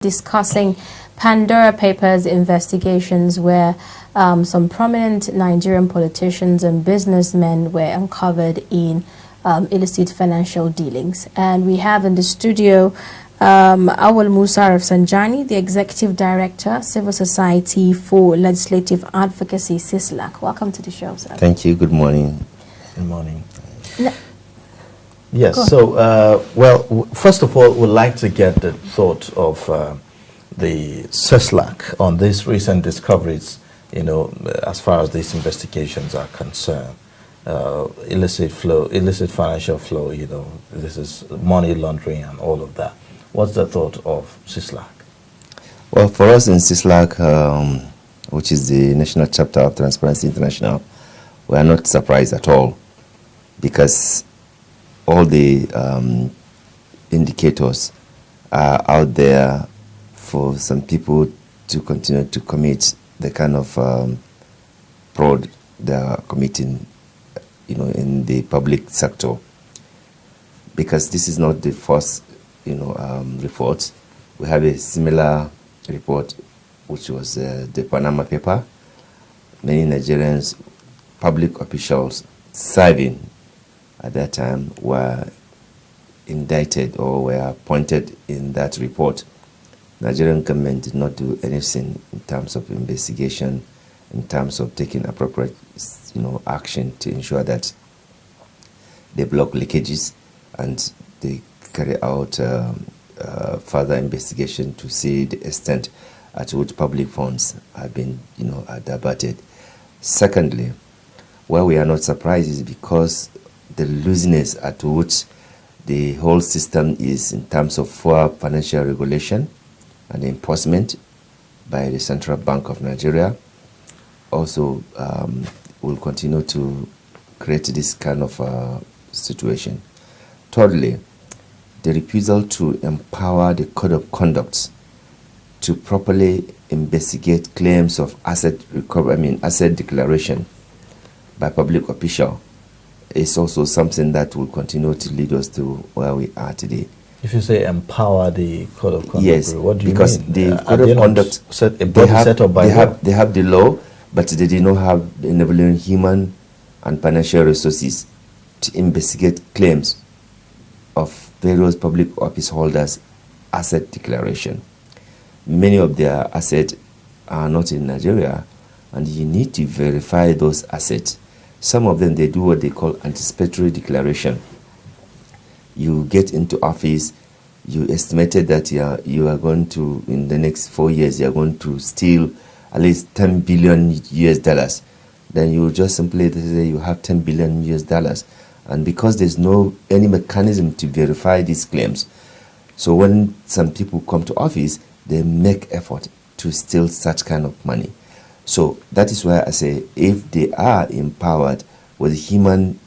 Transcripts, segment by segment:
discussing Pandora Papers investigations where some prominent Nigerian politicians and businessmen were uncovered in illicit financial dealings. And we have in the studio Auwal Rafsanjani, the Executive Director, Civil Society for Legislative Advocacy, CISLAC. Welcome to the show, sir. Thank you. Good morning. Good morning. No. Yes, so, well, first of all, we'd like to get the thought of the CISLAC on these recent discoveries, as far as these investigations are concerned. Illicit financial flow, this is money laundering and all of that. What's the thought of CISLAC? Well, for us in CISLAC, which is the national chapter of Transparency International, we are not surprised at all because all the indicators are out there for some people to continue to commit the kind of fraud they are committing, in the public sector. Because this is not the first, report. We have a similar report, which was the Panama paper. Many Nigerians, public officials serving at that time were indicted or were appointed in that report. Nigerian government did not do anything in terms of investigation, in terms of taking appropriate, action to ensure that they block leakages and they carry out further investigation to see the extent at which public funds have been, diverted. Secondly, why we are not surprised is because the looseness at which the whole system is in terms of financial regulation and enforcement by the Central Bank of Nigeria also will continue to create this kind of situation. Thirdly, the refusal to empower the Code of Conduct to properly investigate claims of asset declaration by public official is also something that will continue to lead us to where we are today. If you say empower the Code of Conduct, yes, what do you because mean? The Code of Conduct, they have the law, but they did not have the enabling human and financial resources to investigate claims of various public office holders' asset declaration. Many of their assets are not in Nigeria, and you need to verify those assets. Some of them, they do what they call anticipatory declaration. You get into office, you estimated that you are going to, in the next 4 years, you are going to steal at least $10 billion US. Then you just simply say you have $10 billion US. And because there's no any mechanism to verify these claims, so when some people come to office, they make effort to steal such kind of money. So that is why I say if they are empowered with human,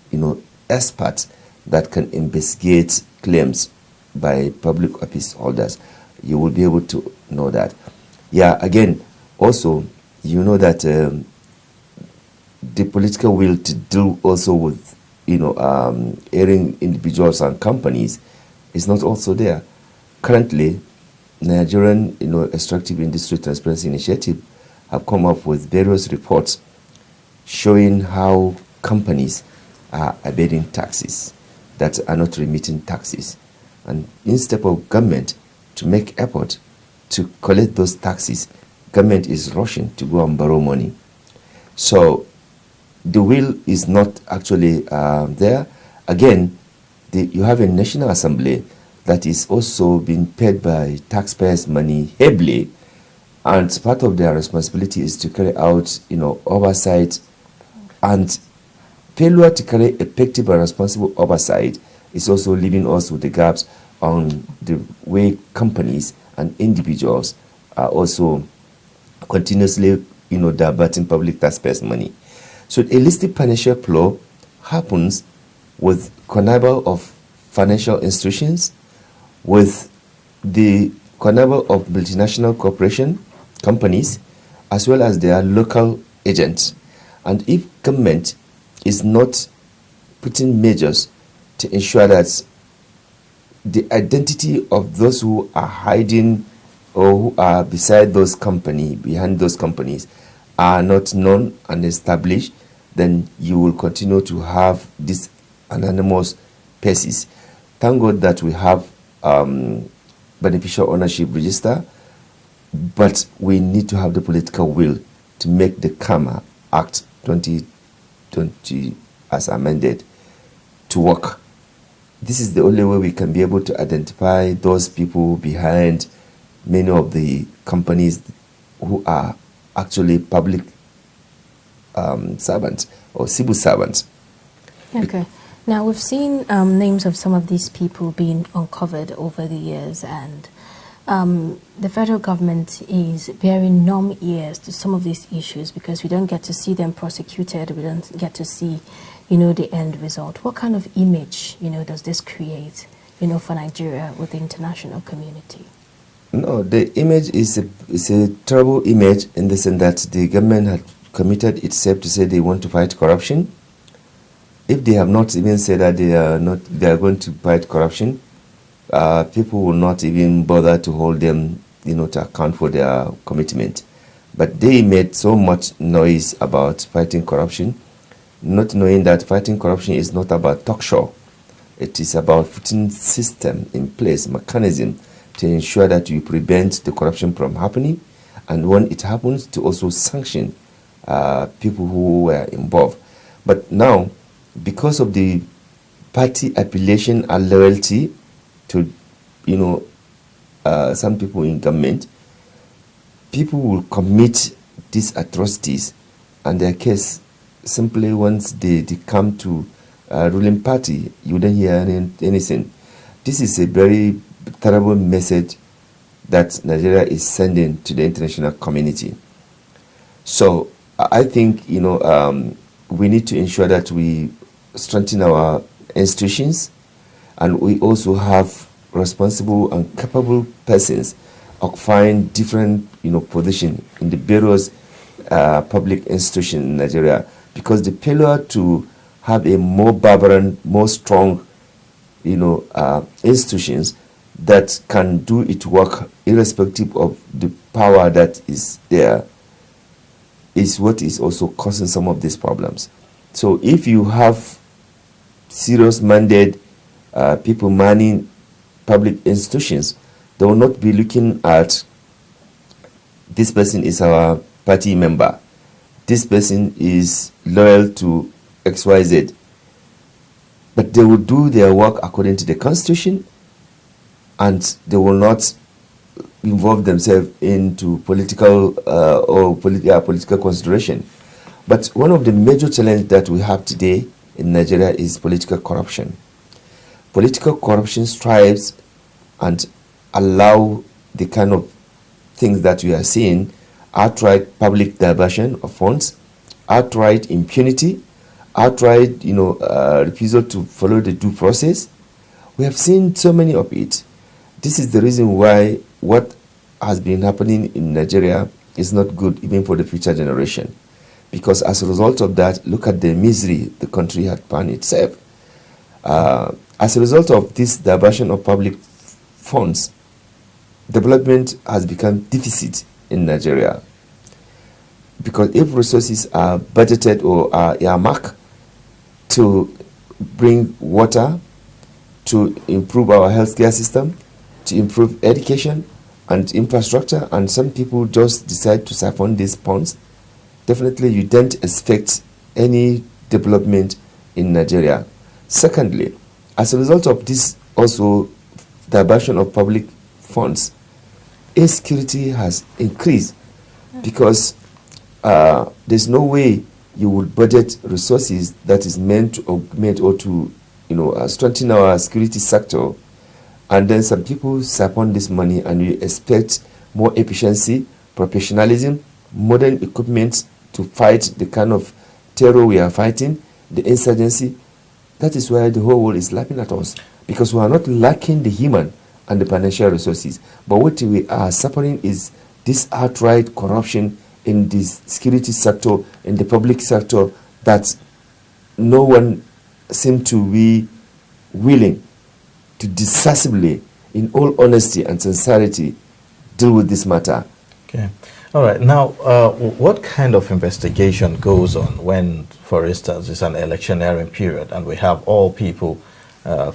experts that can investigate claims by public office holders, you will be able to know that. Yeah, again, also, that the political will to deal also with, erring individuals and companies is not also there. Currently, Nigerian, Extractive Industry Transparency Initiative have come up with various reports showing how companies are evading taxes, that are not remitting taxes. And instead of government to make effort to collect those taxes, government is rushing to go and borrow money. So the will is not actually there. Again, you have a National Assembly that is also being paid by taxpayers' money heavily, and part of their responsibility is to carry out, oversight, and failure to carry effective and responsible oversight is also leaving us with the gaps on the way companies and individuals are also continuously, diverting public taxpayers' money. So illicit financial flow happens with connivance of financial institutions, with the connivance of multinational corporation companies, as well as their local agents. And if government is not putting measures to ensure that the identity of those who are hiding or who are beside those companies, behind those companies, are not known and established, then you will continue to have this anonymous persist. Thank God that we have beneficial ownership register, but we need to have the political will to make the KAMA Act 2020 as amended to work. This is the only way we can be able to identify those people behind many of the companies who are actually public servants or civil servants. Okay. Now, we've seen names of some of these people being uncovered over the years, and the federal government is bearing numb ears to some of these issues because we don't get to see them prosecuted. We don't get to see, the end result. What kind of image, does this create, for Nigeria with the international community? No, the image is a terrible image in the sense that the government had committed itself to say they want to fight corruption. If they have not even said that they are going to fight corruption, people will not even bother to hold them, to account for their commitment. But they made so much noise about fighting corruption, not knowing that fighting corruption is not about talk show. It is about putting system in place, mechanism to ensure that you prevent the corruption from happening, and when it happens, to also sanction people who were involved. But now, because of the party affiliation and loyalty to, some people in government, people will commit these atrocities, and their case simply once they come to ruling party, you don't hear anything. This is a very terrible message that Nigeria is sending to the international community. So I think, we need to ensure that we strengthen our institutions, and we also have responsible and capable persons occupying different, position in the various public institutions in Nigeria, because the failure to have a more vibrant, more strong, institutions that can do its work irrespective of the power that is there is what is also causing some of these problems. So if you have serious mandate people manning public institutions, they will not be looking at this person is our party member, this person is loyal to XYZ, but they will do their work according to the constitution, and they will not involve themselves into political political consideration. But one of the major challenges that we have today in Nigeria is political corruption. Political corruption strives and allow the kind of things that we are seeing: outright public diversion of funds, outright impunity, outright refusal to follow the due process. We have seen so many of it. This is the reason why what has been happening in Nigeria is not good even for the future generation. Because as a result of that, look at the misery the country had found itself. As a result of this diversion of public funds, development has become deficit in Nigeria. Because if resources are budgeted or are earmarked to bring water, to improve our healthcare system, to improve education and infrastructure, and some people just decide to siphon these funds, definitely you don't expect any development in Nigeria. Secondly, as a result of this also diversion of public funds, insecurity has increased, because there's no way you would budget resources that is meant to augment or to strengthen our security sector, and then some people siphon this money, and we expect more efficiency, professionalism, modern equipment to fight the kind of terror we are fighting, the insurgency. That is why the whole world is laughing at us, because we are not lacking the human and the financial resources, but what we are suffering is this outright corruption in the security sector, in the public sector, that no one seems to be willing to decisively, in all honesty and sincerity, deal with this matter. Okay. All right. Now, what kind of investigation goes on when, for instance, it's an electioneering period and we have all people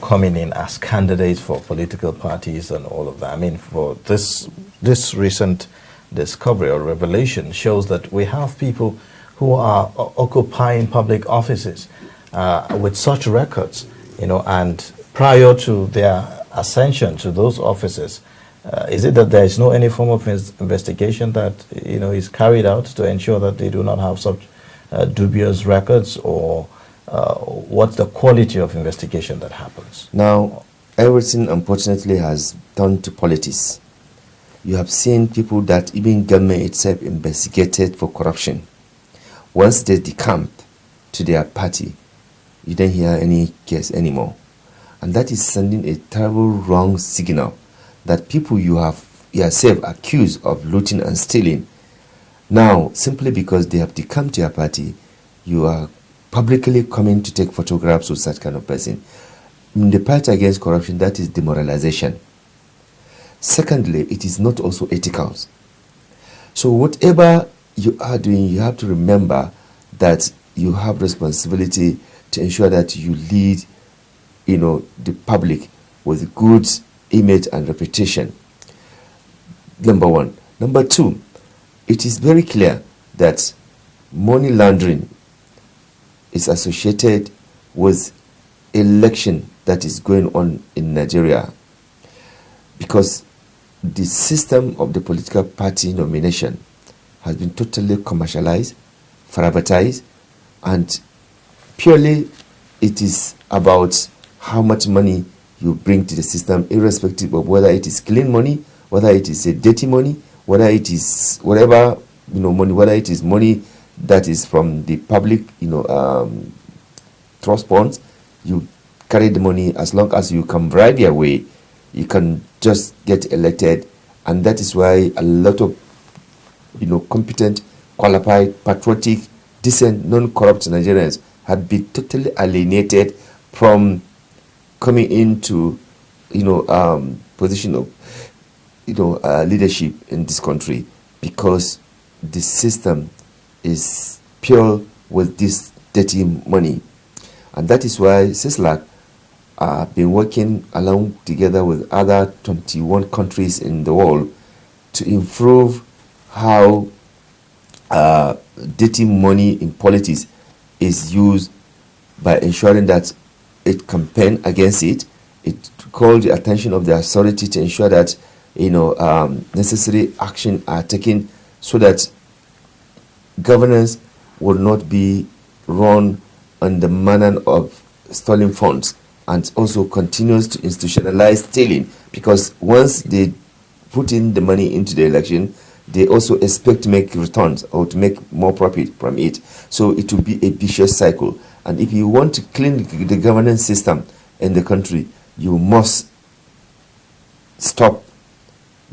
coming in as candidates for political parties and all of that? I mean, for this recent discovery or revelation shows that we have people who are occupying public offices with such records, and prior to their ascension to those offices, is it that there is no any form of investigation that is carried out to ensure that they do not have such dubious records, or what's the quality of investigation that happens? Now, everything unfortunately has turned to politics. You have seen people that even government itself investigated for corruption. Once they decamp to their party, you don't hear any case anymore. And that is sending a terrible wrong signal that people you have yourself accused of looting and stealing, now, simply because they have decamped to your party, you are publicly coming to take photographs with such kind of person. In the fight against corruption, that is demoralization. Secondly, it is not also ethical. So whatever you are doing, you have to remember that you have responsibility to ensure that you lead, the public with good image and reputation. Number one. Number two, it is very clear that money laundering is associated with election that is going on in Nigeria, because the system of the political party nomination has been totally commercialized, privatized, and purely it is about how much money you bring to the system, irrespective of whether it is clean money, whether it is a dirty money, whether it is whatever money, whether it is money that is from the public trust funds. You carry the money. As long as you can bribe your way, you can just get elected. And that is why a lot of competent, qualified, patriotic, decent, non-corrupt Nigerians have been totally alienated from coming into position of leadership in this country, because the system is pure with this dirty money. And that is why CISLAC have been working along together with other 21 countries in the world to improve how dirty money in politics is used, by ensuring that it campaign against it. It called the attention of the authority to ensure that necessary action are taken so that governance will not be run on the manner of stolen funds, and also continues to institutionalize stealing, because once they put in the money into the election, they also expect to make returns or to make more profit from it. So it will be a vicious cycle. And if you want to clean the governance system in the country, you must stop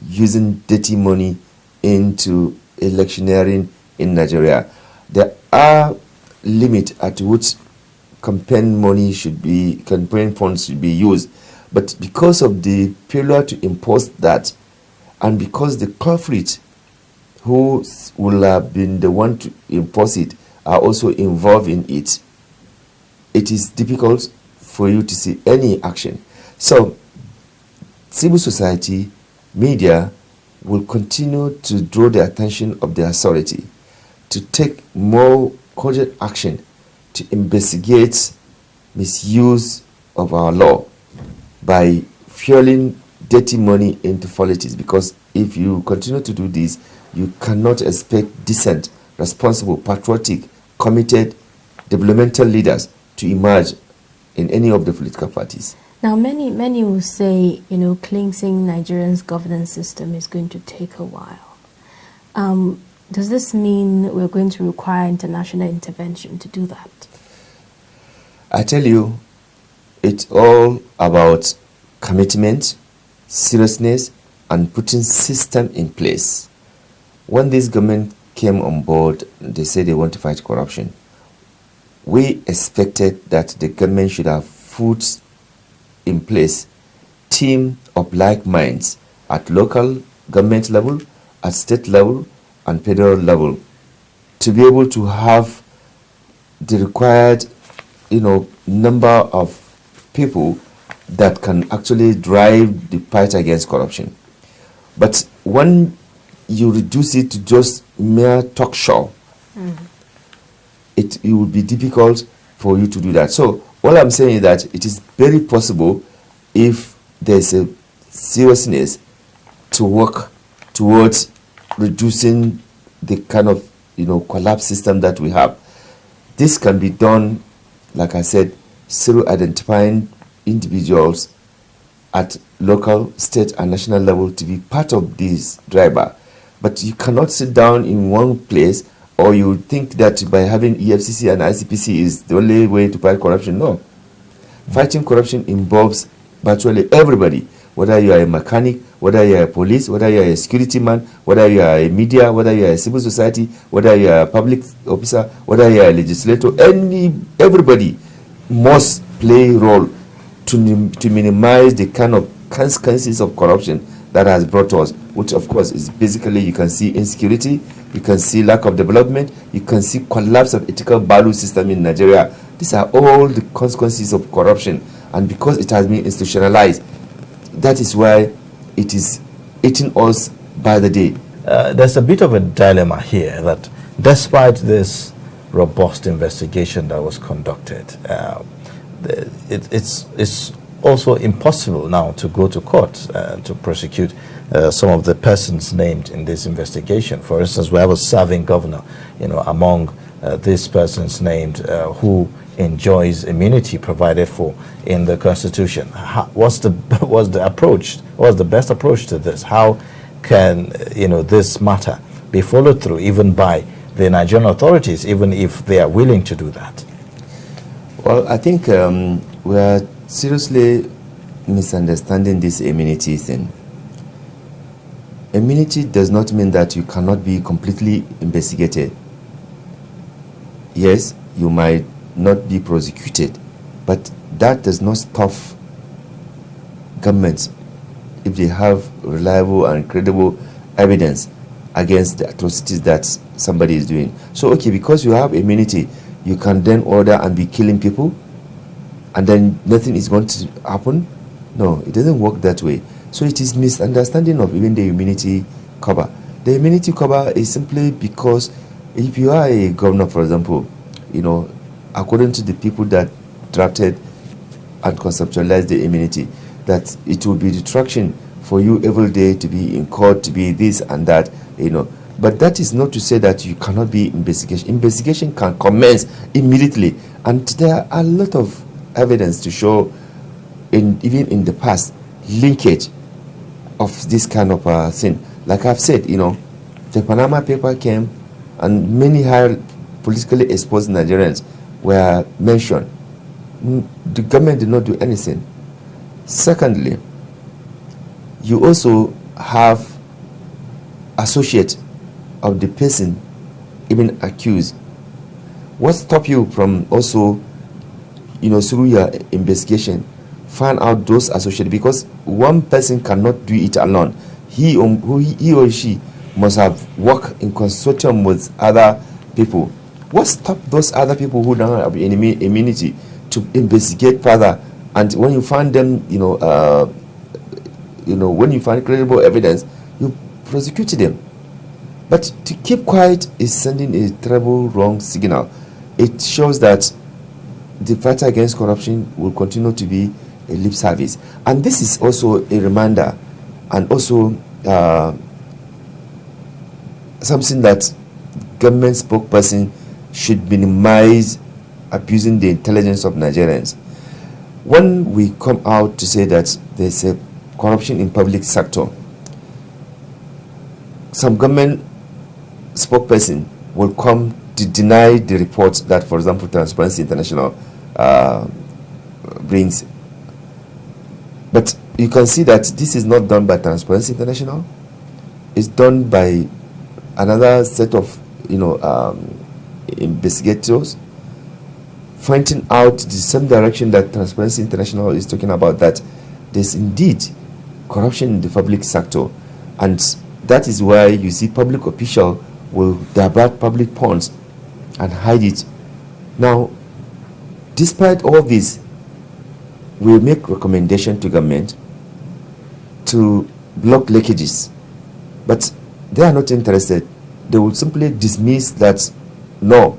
using dirty money into electioneering in Nigeria. There are limits at which campaign funds should be used. But because of the failure to impose that, and because the culprit who will have been the one to impose it are also involved in it, it is difficult for you to see any action. So civil society, media will continue to draw the attention of the authority to take more cogent action to investigate misuse of our law by fueling dirty money into politics. Because if you continue to do this, you cannot expect decent, responsible, patriotic, committed, developmental leaders to emerge in any of the political parties. Now, many will say, cleansing Nigeria's governance system is going to take a while. Does this mean we're going to require international intervention to do that? I tell you, it's all about commitment, seriousness, and putting system in place. When this government came on board, they said they want to fight corruption. We expected that the government should have put in place team of like minds at local, government level, at state level, and federal level, to be able to have the required, number of people that can actually drive the fight against corruption. But when you reduce it to just mere talk show, it will be difficult for you to do that. So all I'm saying is that it is very possible, if there's a seriousness to work towards reducing the kind of collapse system that we have. This can be done, like I said, through identifying individuals at local, state, and national level to be part of this driver. But you cannot sit down in one place, or you think that by having EFCC and ICPC is the only way to fight corruption. No. Fighting corruption involves virtually everybody, whether you are a mechanic, whether you are a police, whether you are a security man, whether you are a media, whether you are a civil society, whether you are a public officer, whether you are a legislator. Everybody must play a role to minimize the kind of consequences of corruption that has brought us, which of course is basically, you can see insecurity, you can see lack of development, you can see collapse of ethical value system in Nigeria. These are all the consequences of corruption, and because it has been institutionalized, that is why it is eating us by the day. There's a bit of a dilemma here, that despite this robust investigation that was conducted, it's also impossible now to go to court to prosecute some of the persons named in this investigation. For instance, we have a serving governor, among these persons named who enjoys immunity provided for in the Constitution. What's the approach? What's the best approach to this? How can this matter be followed through, even by the Nigerian authorities, even if they are willing to do that? Well, I think we are seriously misunderstanding this immunity thing. Immunity does not mean that you cannot be completely investigated. Yes, you might not be prosecuted, but that does not stop governments, if they have reliable and credible evidence against the atrocities that somebody is doing. So, okay, because you have immunity, you can then order and be killing people, and then nothing is going to happen. No, it doesn't work that way. So it is misunderstanding of even the immunity cover. The immunity cover is simply because if you are a governor, for example, according to the people that drafted and conceptualized the immunity, that it will be distraction for you every day to be in court, to be this and that, But that is not to say that you cannot be investigation. Investigation can commence immediately, and there are a lot of evidence to show, even in the past, linkage of this kind of thing. Like I've said, the Panama paper came, and many high politically exposed Nigerians were mentioned. The government did not do anything. Secondly, you also have associate of the person even accused. What stop you from also, through your investigation, find out those associated? Because one person cannot do it alone. He or she must have worked in consortium with other people. What stop those other people who don't have immunity to investigate further? And when you find them, when you find credible evidence, you prosecute them. But to keep quiet is sending a terrible wrong signal. It shows that the fight against corruption will continue to be a lip service. And this is also a reminder, and also something that government spokesperson should minimize abusing the intelligence of Nigerians. When we come out to say that there's a corruption in public sector, some government spokesperson will come to deny the reports that, for example, Transparency International brings. But you can see that this is not done by Transparency International. It's done by another set of investigators, pointing out the same direction that Transparency International is talking about, that there's indeed corruption in the public sector. And that is why you see public official will divert public funds and hide it. Now, despite all this, we make recommendation to government to block leakages, but they are not interested. They will simply dismiss that, no,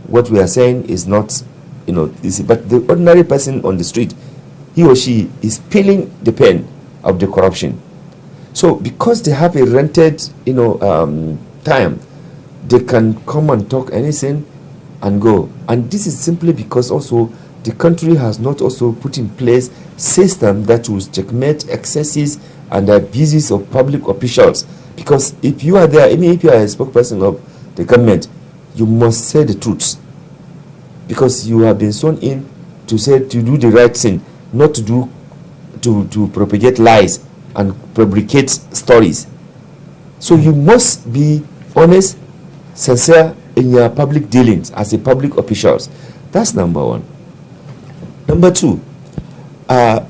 what we are saying is not, easy. But the ordinary person on the street, he or she is feeling the pain of the corruption. So because they have a rented, time, they can come and talk anything and go. And this is simply because also the country has not also put in place system that will checkmate excesses and abuses of public officials. Because if you are there, even if you are a spokesperson of the government, you must say the truth. Because you have been sworn in to do the right thing, not to propagate lies and fabricate stories. So you must be honest, sincere in your public dealings as a public officials. That's number one. Number two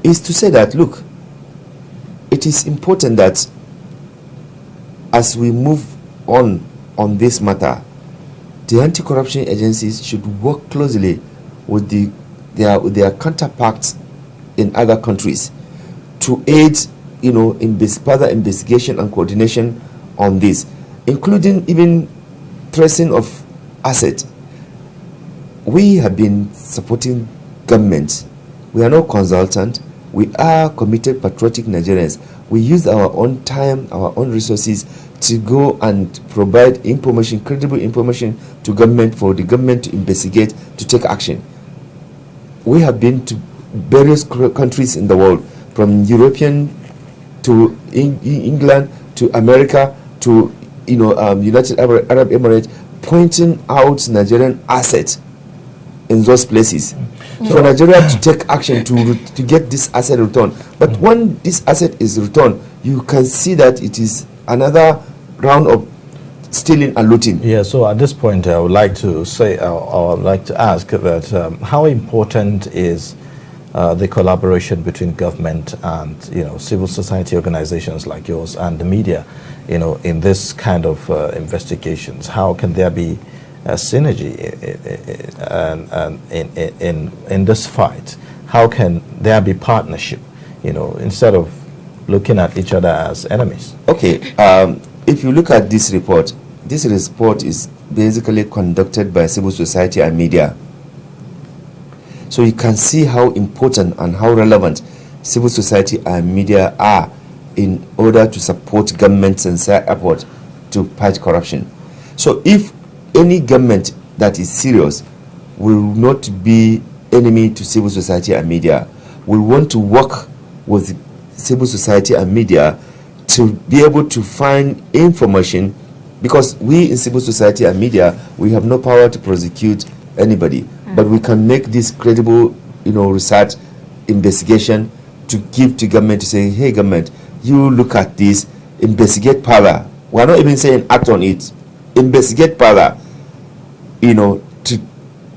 is to say that, look, it is important that as we move on this matter, the anti-corruption agencies should work closely with their counterparts in other countries to aid, in further investigation and coordination on this, including even tracing of assets. We have been supporting government. We are not consultant. We are committed, patriotic Nigerians. We use our own time, our own resources to go and provide information, credible information to government, for the government to investigate, to take action. We have been to various countries in the world, from European to England to America to United Arab Emirates, pointing out Nigerian assets in those places. For Nigeria to take action to get this asset returned. But when this asset is returned, you can see that it is another round of stealing and looting. Yeah, so at this point, I would like to say, I would like to ask that how important is the collaboration between government and civil society organizations like yours and the media, in this kind of investigations? How can there be a synergy in this fight? How can there be partnership, instead of looking at each other as enemies? Okay, if you look at this report is basically conducted by civil society and media. So you can see how important and how relevant civil society and media are in order to support government's sincere effort to fight corruption. So if any government that is serious will not be enemy to civil society and media, will want to work with civil society and media to be able to find information, because we in civil society and media, we have no power to prosecute anybody, but we can make this credible, research, investigation to give to government, to say, hey government, you look at this, investigate further. We're not even saying act on it. Investigate further, to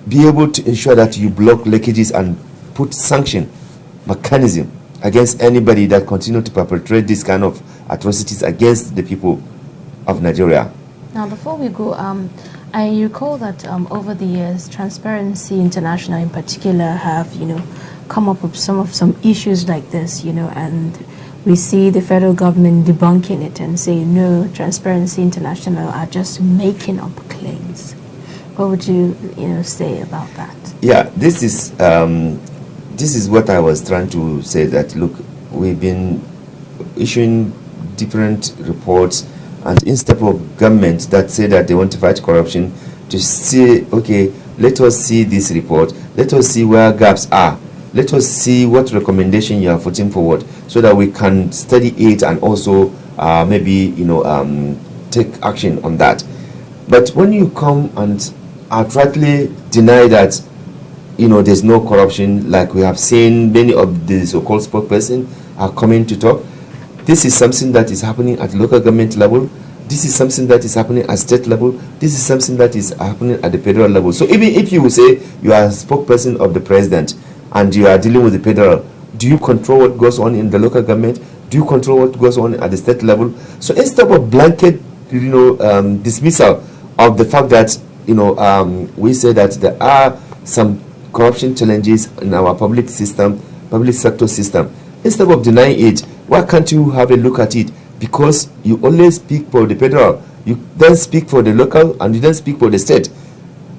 be able to ensure that you block leakages and put sanction mechanism against anybody that continue to perpetrate this kind of atrocities against the people of Nigeria. Now, before we go, I recall that over the years, Transparency International in particular have, come up with some issues like this, and we see the federal government debunking it and say, no, Transparency International are just making up claims. What would you, say about that? Yeah, this is what I was trying to say, that look, we've been issuing different reports, and instead of government that say that they want to fight corruption, to say, okay, let us see this report, let us see where gaps are, let us see what recommendation you are putting forward, so that we can study it and also maybe take action on that. But when you come and outrightly deny that there's no corruption, like we have seen many of the so-called spokespersons are coming to talk, this is something that is happening at local government level. This is something that is happening at state level. This is something that is happening at the federal level. So even if you will say you are a spokesperson of the president and you are dealing with the federal, do you control what goes on in the local government? Do you control what goes on at the state level? So instead of blanket, dismissal of the fact that, we say that there are some corruption challenges in our public sector system, instead of denying it, why can't you have a look at it? Because you only speak for the federal, you then speak for the local, and you then speak for the state.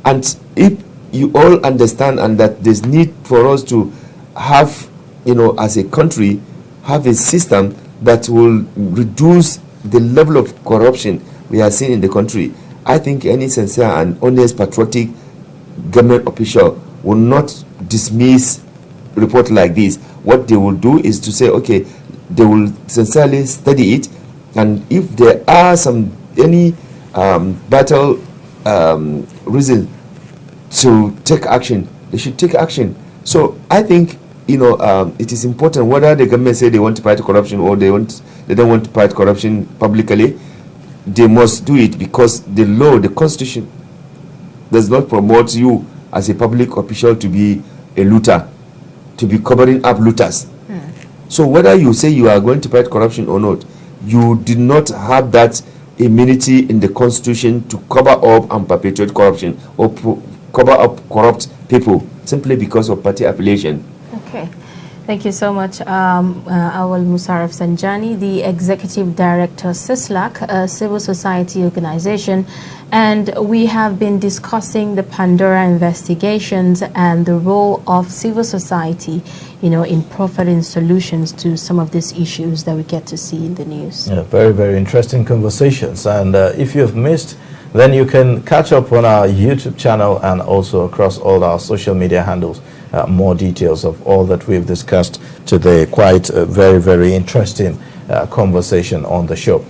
And if you all understand and that there's need for us to have, as a country, have a system that will reduce the level of corruption we are seeing in the country, I think any sincere and honest patriotic government official will not dismiss report like this. What they will do is to say, okay, they will sincerely study it, and if there are any vital reason to take action, they should take action. So I think it is important, whether the government say they want to fight corruption or they don't want to fight corruption publicly, they must do it, because the law, the constitution, does not promote you as a public official to be a looter, to be covering up looters. So whether you say you are going to fight corruption or not, you did not have that immunity in the constitution to cover up and perpetuate corruption or cover up corrupt people simply because of party affiliation. Okay. Thank you so much, Auwal Rafsanjani, the Executive Director, CISLAC, a civil society organization. And we have been discussing the Pandora investigations and the role of civil society, in providing solutions to some of these issues that we get to see in the news. Yeah, very, very interesting conversations. And if you've missed, then you can catch up on our YouTube channel and also across all our social media handles. More details of all that we've discussed today. Quite a very, very interesting conversation on the show.